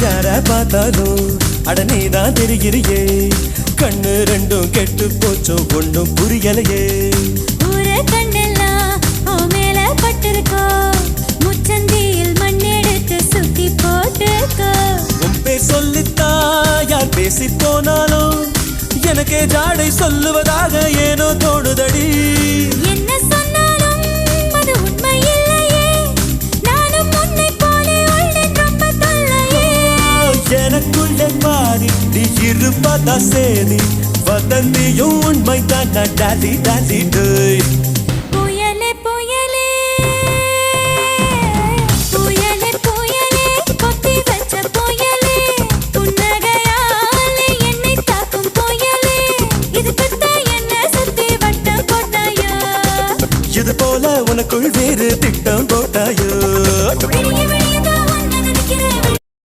யார பார்த்தாலும் அட நீதான் தெரிகிறியே கண்ணு ரெண்டும் கெட்டு போச்சோ ஒண்ணும் புரியலையே ஊர கண்ணெல்லாம் ஓ மேல பட்டிருக்கோ முச்சந்தியில் மண்ணெடுத்து சுத்தி போட்டுக்கோ உன் பேர் சொல்லித்தா யார் பேசி போனாலும் எனக்கே ஜாடை சொல்லுவதாக ஏனோ தோணுதடி என்ன சொன்னாலும் அது உண்மை இல்லையே நானும் உன்னை போல உள்ளேன் ரொம்ப தொல்லையே எனக்குள்ளே மாறி நீ இருப்பதா சேரி வதந்தியும் உண்மைதான் டாலி டாலி டேய்